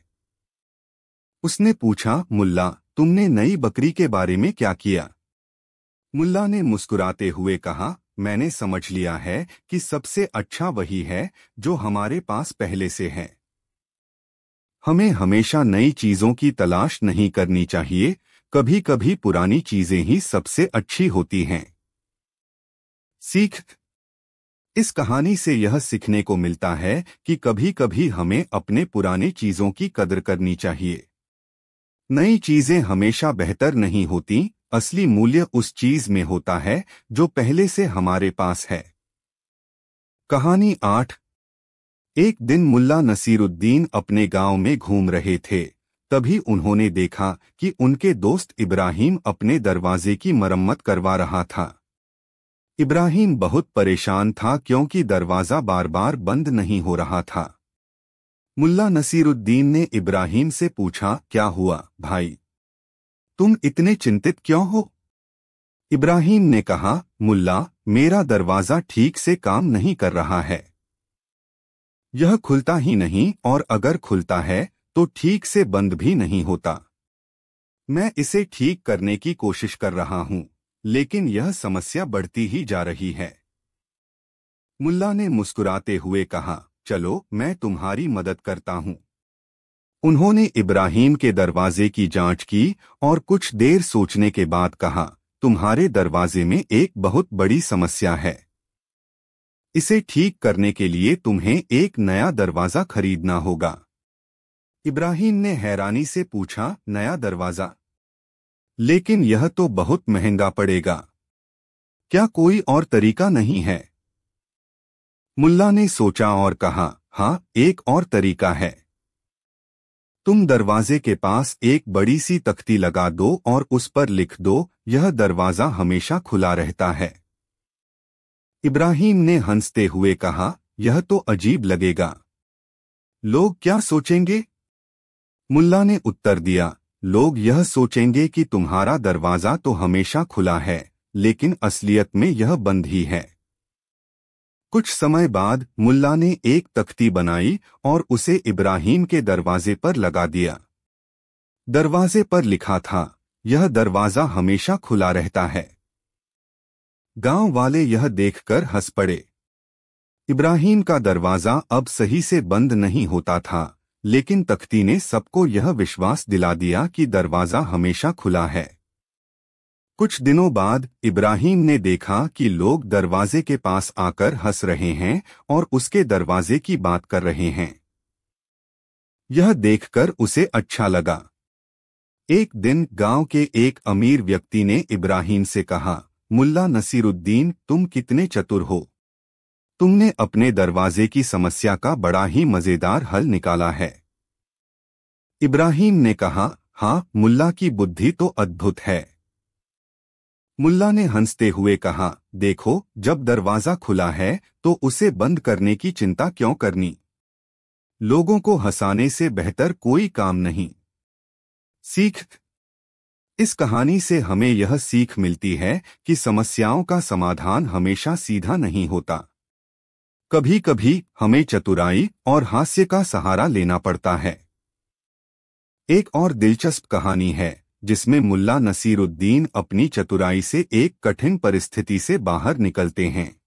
उसने पूछा, मुल्ला, तुमने नई बकरी के बारे में क्या किया? मुल्ला ने मुस्कुराते हुए कहा, मैंने समझ लिया है कि सबसे अच्छा वही है जो हमारे पास पहले से है। हमें हमेशा नई चीजों की तलाश नहीं करनी चाहिए, कभी कभी पुरानी चीजें ही सबसे अच्छी होती हैं। सीख। इस कहानी से यह सीखने को मिलता है कि कभी कभी हमें अपने पुराने चीजों की कदर करनी चाहिए। नई चीजें हमेशा बेहतर नहीं होती, असली मूल्य उस चीज में होता है जो पहले से हमारे पास है। कहानी 8। एक दिन मुल्ला नसीरुद्दीन अपने गांव में घूम रहे थे। तभी उन्होंने देखा कि उनके दोस्त इब्राहिम अपने दरवाजे की मरम्मत करवा रहा था। इब्राहिम बहुत परेशान था क्योंकि दरवाजा बार बार बंद नहीं हो रहा था। मुल्ला नसीरुद्दीन ने इब्राहिम से पूछा, क्या हुआ भाई? तुम इतने चिंतित क्यों हो? इब्राहिम ने कहा, मुल्ला, मेरा दरवाजा ठीक से काम नहीं कर रहा है। यह खुलता ही नहीं और अगर खुलता है तो ठीक से बंद भी नहीं होता। मैं इसे ठीक करने की कोशिश कर रहा हूं, लेकिन यह समस्या बढ़ती ही जा रही है। मुल्ला ने मुस्कुराते हुए कहा, चलो मैं तुम्हारी मदद करता हूं। उन्होंने इब्राहिम के दरवाजे की जांच की और कुछ देर सोचने के बाद कहा, तुम्हारे दरवाजे में एक बहुत बड़ी समस्या है। इसे ठीक करने के लिए तुम्हें एक नया दरवाजा खरीदना होगा। इब्राहिम ने हैरानी से पूछा, नया दरवाजा? लेकिन यह तो बहुत महंगा पड़ेगा। क्या कोई और तरीका नहीं है? मुल्ला ने सोचा और कहा, हाँ, एक और तरीका है। तुम दरवाजे के पास एक बड़ी सी तख्ती लगा दो और उस पर लिख दो, यह दरवाजा हमेशा खुला रहता है। इब्राहिम ने हंसते हुए कहा, यह तो अजीब लगेगा। लोग क्या सोचेंगे? मुल्ला ने उत्तर दिया, लोग यह सोचेंगे कि तुम्हारा दरवाजा तो हमेशा खुला है, लेकिन असलियत में यह बंद ही है। कुछ समय बाद मुल्ला ने एक तख्ती बनाई और उसे इब्राहिम के दरवाजे पर लगा दिया। दरवाजे पर लिखा था, यह दरवाजा हमेशा खुला रहता है। गांव वाले यह देखकर हंस पड़े। इब्राहिम का दरवाजा अब सही से बंद नहीं होता था, लेकिन तख्ती ने सबको यह विश्वास दिला दिया कि दरवाजा हमेशा खुला है। कुछ दिनों बाद इब्राहिम ने देखा कि लोग दरवाजे के पास आकर हंस रहे हैं और उसके दरवाजे की बात कर रहे हैं। यह देखकर उसे अच्छा लगा। एक दिन गांव के एक अमीर व्यक्ति ने इब्राहिम से कहा, मुल्ला नसीरुद्दीन, तुम कितने चतुर हो। तुमने अपने दरवाजे की समस्या का बड़ा ही मजेदार हल निकाला है। इब्राहिम ने कहा, हाँ, मुल्ला की बुद्धि तो अद्भुत है। मुल्ला ने हंसते हुए कहा, देखो, जब दरवाजा खुला है तो उसे बंद करने की चिंता क्यों करनी। लोगों को हंसाने से बेहतर कोई काम नहीं। सीख। इस कहानी से हमें यह सीख मिलती है कि समस्याओं का समाधान हमेशा सीधा नहीं होता। कभी कभी हमें चतुराई और हास्य का सहारा लेना पड़ता है। एक और दिलचस्प कहानी है जिसमें मुल्ला नसीरुद्दीन अपनी चतुराई से एक कठिन परिस्थिति से बाहर निकलते हैं।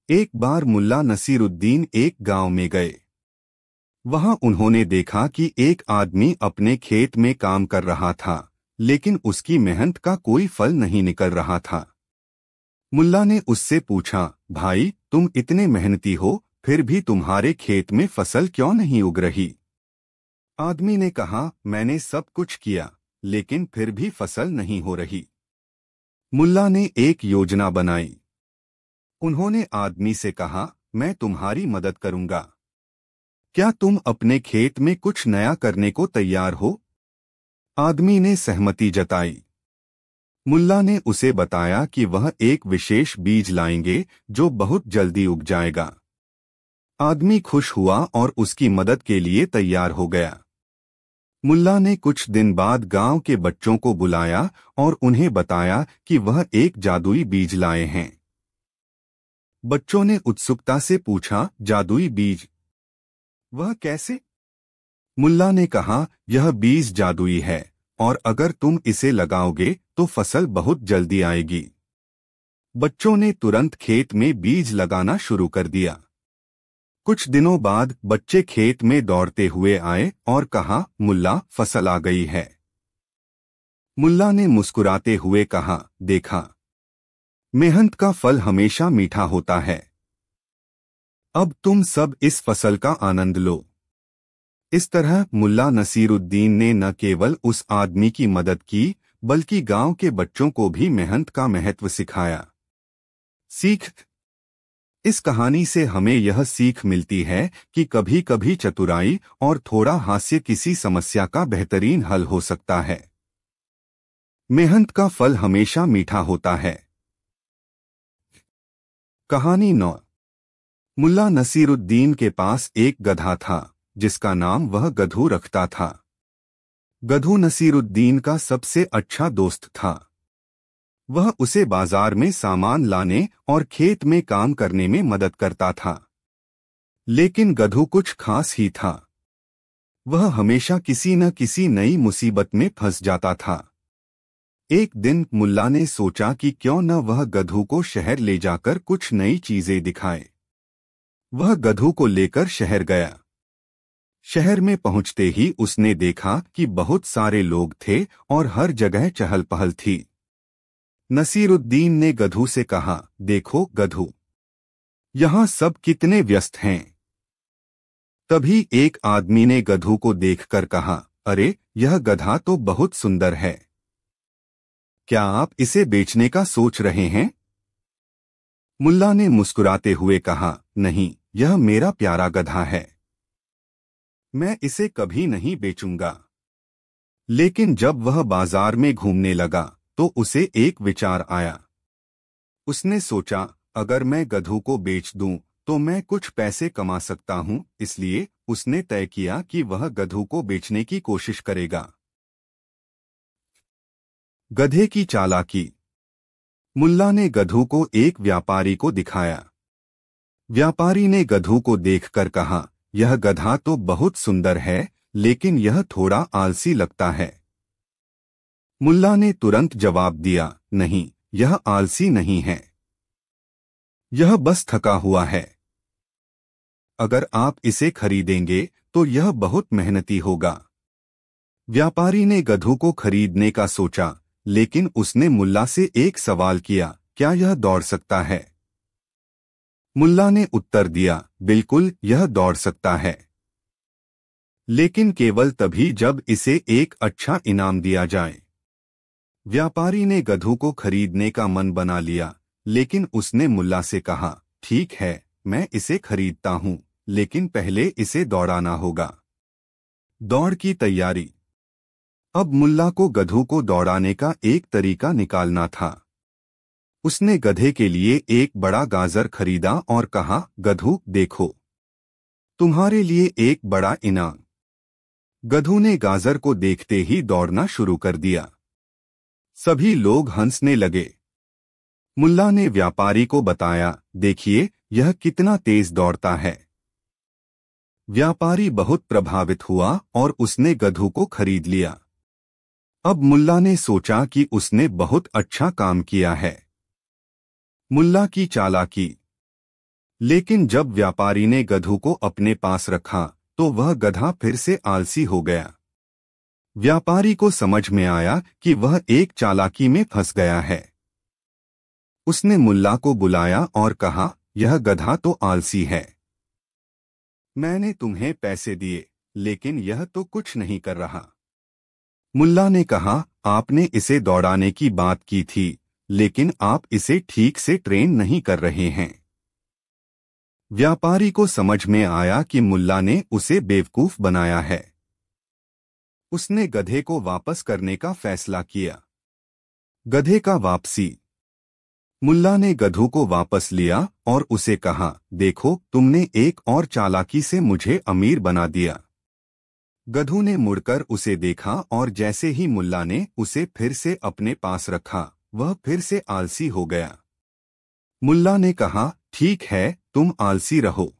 एक बार मुल्ला नसीरुद्दीन एक गांव में गए। वहां उन्होंने देखा कि एक आदमी अपने खेत में काम कर रहा था, लेकिन उसकी मेहनत का कोई फल नहीं निकल रहा था। मुल्ला ने उससे पूछा, भाई, तुम इतने मेहनती हो, फिर भी तुम्हारे खेत में फसल क्यों नहीं उग रही। आदमी ने कहा, मैंने सब कुछ किया, लेकिन फिर भी फसल नहीं हो रही। मुल्ला ने एक योजना बनाई। उन्होंने आदमी से कहा, मैं तुम्हारी मदद करूंगा। क्या तुम अपने खेत में कुछ नया करने को तैयार हो। आदमी ने सहमति जताई। मुल्ला ने उसे बताया कि वह एक विशेष बीज लाएंगे जो बहुत जल्दी उग जाएगा। आदमी खुश हुआ और उसकी मदद के लिए तैयार हो गया। मुल्ला ने कुछ दिन बाद गांव के बच्चों को बुलाया और उन्हें बताया कि वह एक जादुई बीज लाए हैं। बच्चों ने उत्सुकता से पूछा, जादुई बीज, वह कैसे। मुल्ला ने कहा, यह बीज जादुई है और अगर तुम इसे लगाओगे तो फसल बहुत जल्दी आएगी। बच्चों ने तुरंत खेत में बीज लगाना शुरू कर दिया। कुछ दिनों बाद बच्चे खेत में दौड़ते हुए आए और कहा, मुल्ला, फसल आ गई है। मुल्ला ने मुस्कुराते हुए कहा, देखा, मेहनत का फल हमेशा मीठा होता है। अब तुम सब इस फसल का आनंद लो। इस तरह मुल्ला नसीरुद्दीन ने न केवल उस आदमी की मदद की, बल्कि गांव के बच्चों को भी मेहनत का महत्व सिखाया। सीख। इस कहानी से हमें यह सीख मिलती है कि कभी कभी चतुराई और थोड़ा हास्य किसी समस्या का बेहतरीन हल हो सकता है। मेहनत का फल हमेशा मीठा होता है। कहानी 9। मुल्ला नसीरुद्दीन के पास एक गधा था जिसका नाम वह गधू रखता था। गधू नसीरुद्दीन का सबसे अच्छा दोस्त था। वह उसे बाजार में सामान लाने और खेत में काम करने में मदद करता था। लेकिन गधू कुछ खास ही था। वह हमेशा किसी न किसी नई मुसीबत में फंस जाता था। एक दिन मुल्ला ने सोचा कि क्यों न वह गधू को शहर ले जाकर कुछ नई चीजें दिखाए। वह गधू को लेकर शहर गया। शहर में पहुंचते ही उसने देखा कि बहुत सारे लोग थे और हर जगह चहल पहल थी। नसीरुद्दीन ने गधू से कहा, देखो गधू, यहाँ सब कितने व्यस्त हैं। तभी एक आदमी ने गधू को देखकर कहा, अरे, यह गधा तो बहुत सुंदर है। क्या आप इसे बेचने का सोच रहे हैं। मुल्ला ने मुस्कुराते हुए कहा, नहीं, यह मेरा प्यारा गधा है। मैं इसे कभी नहीं बेचूंगा। लेकिन जब वह बाजार में घूमने लगा तो उसे एक विचार आया। उसने सोचा, अगर मैं गधू को बेच दूं तो मैं कुछ पैसे कमा सकता हूं, इसलिए उसने तय किया कि वह गधू को बेचने की कोशिश करेगा। गधे की चालाकी। मुल्ला ने गधू को एक व्यापारी को दिखाया। व्यापारी ने गधू को देखकर कहा, यह गधा तो बहुत सुंदर है, लेकिन यह थोड़ा आलसी लगता है। मुल्ला ने तुरंत जवाब दिया, नहीं, यह आलसी नहीं है, यह बस थका हुआ है। अगर आप इसे खरीदेंगे तो यह बहुत मेहनती होगा। व्यापारी ने गधू को खरीदने का सोचा, लेकिन उसने मुल्ला से एक सवाल किया, क्या यह दौड़ सकता है? मुल्ला ने उत्तर दिया, बिल्कुल यह दौड़ सकता है, लेकिन केवल तभी जब इसे एक अच्छा इनाम दिया जाए। व्यापारी ने गधों को खरीदने का मन बना लिया, लेकिन उसने मुल्ला से कहा, ठीक है, मैं इसे खरीदता हूँ, लेकिन पहले इसे दौड़ाना होगा। दौड़ की तैयारी। अब मुल्ला को गधों को दौड़ाने का एक तरीका निकालना था। उसने गधे के लिए एक बड़ा गाजर खरीदा और कहा, गधू देखो, तुम्हारे लिए एक बड़ा इनाम। गधू ने गाजर को देखते ही दौड़ना शुरू कर दिया। सभी लोग हंसने लगे। मुल्ला ने व्यापारी को बताया, देखिए यह कितना तेज दौड़ता है। व्यापारी बहुत प्रभावित हुआ और उसने गधू को खरीद लिया। अब मुल्ला ने सोचा कि उसने बहुत अच्छा काम किया है। मुल्ला की चालाकी। लेकिन जब व्यापारी ने गधू को अपने पास रखा तो वह गधा फिर से आलसी हो गया। व्यापारी को समझ में आया कि वह एक चालाकी में फंस गया है। उसने मुल्ला को बुलाया और कहा, यह गधा तो आलसी है। मैंने तुम्हें पैसे दिए, लेकिन यह तो कुछ नहीं कर रहा। मुल्ला ने कहा, आपने इसे दौड़ाने की बात की थी, लेकिन आप इसे ठीक से ट्रेन नहीं कर रहे हैं। व्यापारी को समझ में आया कि मुल्ला ने उसे बेवकूफ बनाया है। उसने गधे को वापस करने का फैसला किया। गधे का वापसी। मुल्ला ने गधू को वापस लिया और उसे कहा, देखो तुमने एक और चालाकी से मुझे अमीर बना दिया। गधू ने मुड़कर उसे देखा और जैसे ही मुल्ला ने उसे फिर से अपने पास रखा, वह फिर से आलसी हो गया। मुल्ला ने कहा, ठीक है, तुम आलसी रहो,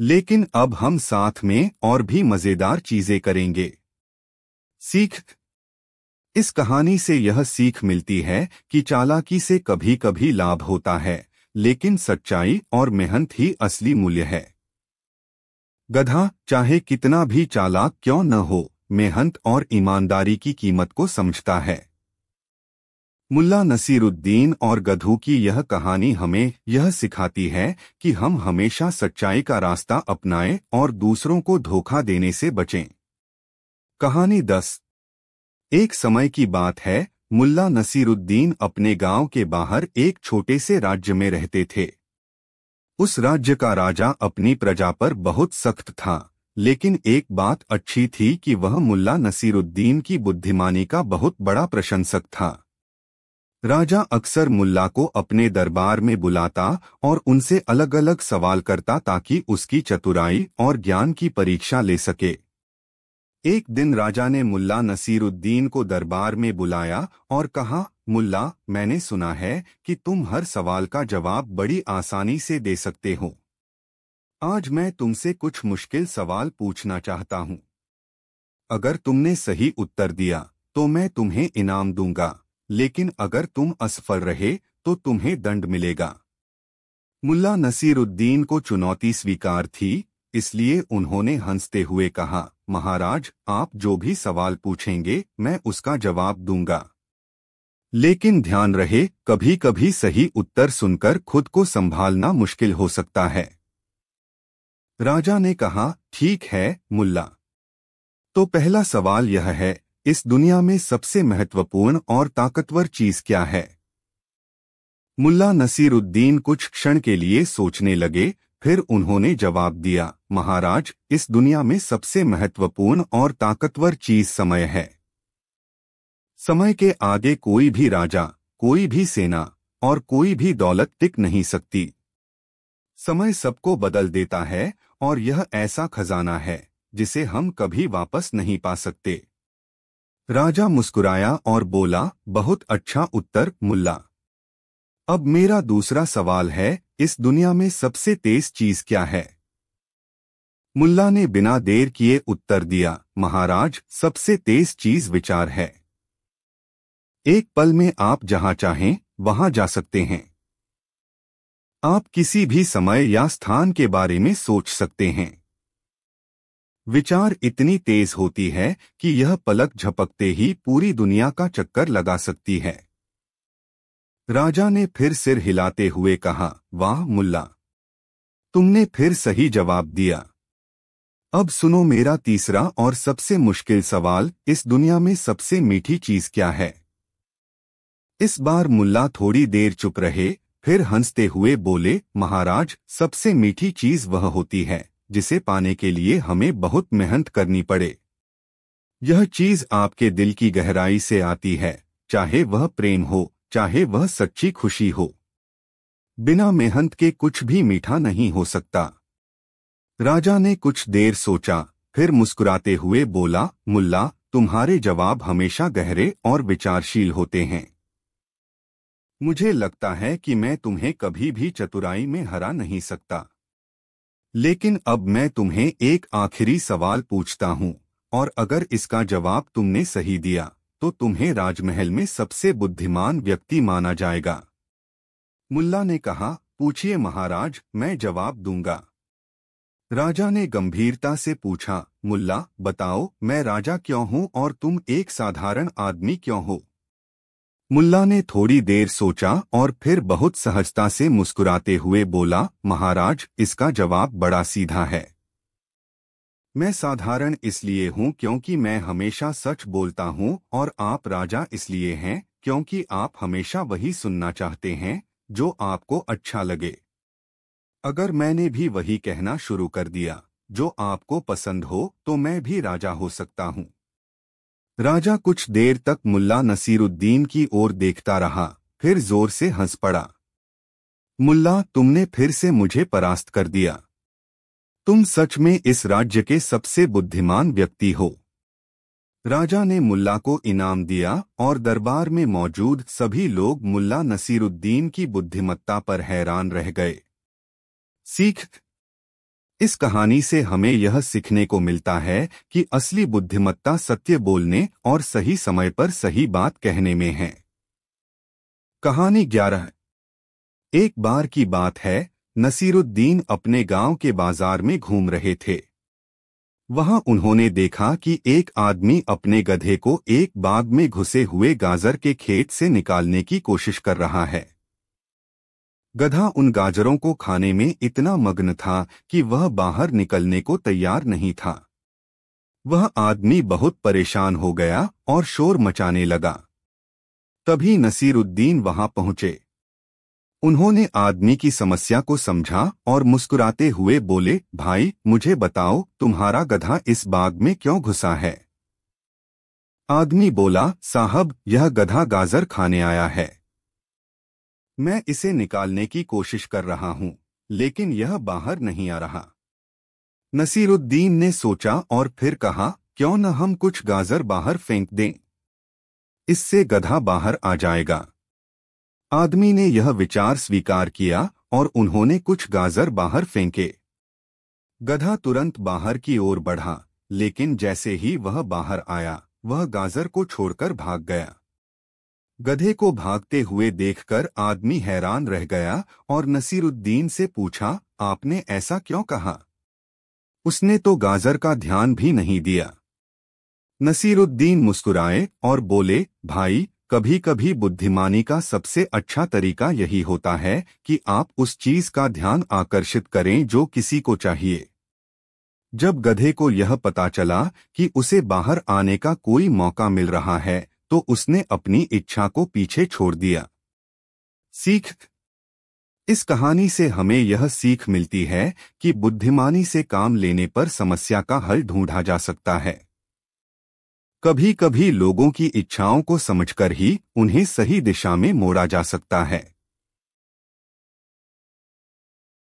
लेकिन अब हम साथ में और भी मजेदार चीजें करेंगे। सीख। इस कहानी से यह सीख मिलती है कि चालाकी से कभी कभी लाभ होता है, लेकिन सच्चाई और मेहनत ही असली मूल्य है। गधा चाहे कितना भी चालाक क्यों न हो, मेहनत और ईमानदारी की कीमत को समझता है। मुल्ला नसीरुद्दीन और गधू की यह कहानी हमें यह सिखाती है कि हम हमेशा सच्चाई का रास्ता अपनाएं और दूसरों को धोखा देने से बचें। कहानी 10। एक समय की बात है, मुल्ला नसीरुद्दीन अपने गांव के बाहर एक छोटे से राज्य में रहते थे। उस राज्य का राजा अपनी प्रजा पर बहुत सख्त था, लेकिन एक बात अच्छी थी कि वह मुल्ला नसीरुद्दीन की बुद्धिमानी का बहुत बड़ा प्रशंसक था। राजा अक्सर मुल्ला को अपने दरबार में बुलाता और उनसे अलग अलग सवाल करता ताकि उसकी चतुराई और ज्ञान की परीक्षा ले सके। एक दिन राजा ने मुल्ला नसीरुद्दीन को दरबार में बुलाया और कहा, मुल्ला, मैंने सुना है कि तुम हर सवाल का जवाब बड़ी आसानी से दे सकते हो। आज मैं तुमसे कुछ मुश्किल सवाल पूछना चाहता हूँ। अगर तुमने सही उत्तर दिया तो मैं तुम्हें इनाम दूंगा, लेकिन अगर तुम असफल रहे तो तुम्हें दंड मिलेगा। मुल्ला नसीरुद्दीन को चुनौती स्वीकार थी, इसलिए उन्होंने हंसते हुए कहा, महाराज, आप जो भी सवाल पूछेंगे मैं उसका जवाब दूंगा। लेकिन ध्यान रहे, कभी कभी सही उत्तर सुनकर खुद को संभालना मुश्किल हो सकता है। राजा ने कहा, ठीक है मुल्ला। तो पहला सवाल यह है, इस दुनिया में सबसे महत्वपूर्ण और ताकतवर चीज क्या है? मुल्ला नसीरुद्दीन कुछ क्षण के लिए सोचने लगे, फिर उन्होंने जवाब दिया, महाराज, इस दुनिया में सबसे महत्वपूर्ण और ताकतवर चीज समय है। समय के आगे कोई भी राजा, कोई भी सेना और कोई भी दौलत टिक नहीं सकती। समय सबको बदल देता है और यह ऐसा खजाना है जिसे हम कभी वापस नहीं पा सकते। राजा मुस्कुराया और बोला, बहुत अच्छा उत्तर मुल्ला। अब मेरा दूसरा सवाल है, इस दुनिया में सबसे तेज चीज क्या है? मुल्ला ने बिना देर किए उत्तर दिया, महाराज, सबसे तेज चीज विचार है। एक पल में आप जहां चाहें वहां जा सकते हैं। आप किसी भी समय या स्थान के बारे में सोच सकते हैं। विचार इतनी तेज होती है कि यह पलक झपकते ही पूरी दुनिया का चक्कर लगा सकती है। राजा ने फिर सिर हिलाते हुए कहा, वाह मुल्ला, तुमने फिर सही जवाब दिया। अब सुनो मेरा तीसरा और सबसे मुश्किल सवाल, इस दुनिया में सबसे मीठी चीज क्या है? इस बार मुल्ला थोड़ी देर चुप रहे, फिर हंसते हुए बोले, महाराज, सबसे मीठी चीज वह होती है जिसे पाने के लिए हमें बहुत मेहनत करनी पड़े। यह चीज आपके दिल की गहराई से आती है, चाहे वह प्रेम हो, चाहे वह सच्ची खुशी हो। बिना मेहनत के कुछ भी मीठा नहीं हो सकता। राजा ने कुछ देर सोचा, फिर मुस्कुराते हुए बोला, मुल्ला, तुम्हारे जवाब हमेशा गहरे और विचारशील होते हैं। मुझे लगता है कि मैं तुम्हें कभी भी चतुराई में हरा नहीं सकता। लेकिन अब मैं तुम्हें एक आखिरी सवाल पूछता हूँ, और अगर इसका जवाब तुमने सही दिया तो तुम्हें राजमहल में सबसे बुद्धिमान व्यक्ति माना जाएगा। मुल्ला ने कहा, पूछिए महाराज, मैं जवाब दूंगा। राजा ने गंभीरता से पूछा, मुल्ला, बताओ, मैं राजा क्यों हूँ और तुम एक साधारण आदमी क्यों हो? मुल्ला ने थोड़ी देर सोचा और फिर बहुत सहजता से मुस्कुराते हुए बोला, महाराज, इसका जवाब बड़ा सीधा है। मैं साधारण इसलिए हूँ क्योंकि मैं हमेशा सच बोलता हूँ, और आप राजा इसलिए हैं क्योंकि आप हमेशा वही सुनना चाहते हैं जो आपको अच्छा लगे। अगर मैंने भी वही कहना शुरू कर दिया जो आपको पसंद हो तो मैं भी राजा हो सकता हूँ। राजा कुछ देर तक मुल्ला नसीरुद्दीन की ओर देखता रहा, फिर जोर से हंस पड़ा। मुल्ला, तुमने फिर से मुझे परास्त कर दिया। तुम सच में इस राज्य के सबसे बुद्धिमान व्यक्ति हो। राजा ने मुल्ला को इनाम दिया और दरबार में मौजूद सभी लोग मुल्ला नसीरुद्दीन की बुद्धिमत्ता पर हैरान रह गए। सीख, इस कहानी से हमें यह सीखने को मिलता है कि असली बुद्धिमत्ता सत्य बोलने और सही समय पर सही बात कहने में है। कहानी 11। एक बार की बात है, नसीरुद्दीन अपने गांव के बाजार में घूम रहे थे। वहां उन्होंने देखा कि एक आदमी अपने गधे को एक बाग में घुसे हुए गाजर के खेत से निकालने की कोशिश कर रहा है। गधा उन गाजरों को खाने में इतना मग्न था कि वह बाहर निकलने को तैयार नहीं था। वह आदमी बहुत परेशान हो गया और शोर मचाने लगा। तभी नसीरुद्दीन वहां पहुंचे। उन्होंने आदमी की समस्या को समझा और मुस्कुराते हुए बोले, भाई, मुझे बताओ, तुम्हारा गधा इस बाग में क्यों घुसा है? आदमी बोला, साहब, यह गधा गाजर खाने आया है। मैं इसे निकालने की कोशिश कर रहा हूं, लेकिन यह बाहर नहीं आ रहा। नसीरुद्दीन ने सोचा और फिर कहा, क्यों न हम कुछ गाजर बाहर फेंक दें? इससे गधा बाहर आ जाएगा। आदमी ने यह विचार स्वीकार किया और उन्होंने कुछ गाजर बाहर फेंके। गधा तुरंत बाहर की ओर बढ़ा, लेकिन जैसे ही वह बाहर आया, वह गाजर को छोड़कर भाग गया। गधे को भागते हुए देखकर आदमी हैरान रह गया और नसीरुद्दीन से पूछा, आपने ऐसा क्यों कहा? उसने तो गाजर का ध्यान भी नहीं दिया। नसीरुद्दीन मुस्कुराए और बोले, भाई, कभी कभी बुद्धिमानी का सबसे अच्छा तरीका यही होता है कि आप उस चीज का ध्यान आकर्षित करें जो किसी को चाहिए। जब गधे को यह पता चला कि उसे बाहर आने का कोई मौका मिल रहा है तो उसने अपनी इच्छा को पीछे छोड़ दिया। सीख, इस कहानी से हमें यह सीख मिलती है कि बुद्धिमानी से काम लेने पर समस्या का हल ढूंढा जा सकता है। कभी कभी लोगों की इच्छाओं को समझकर ही उन्हें सही दिशा में मोड़ा जा सकता है।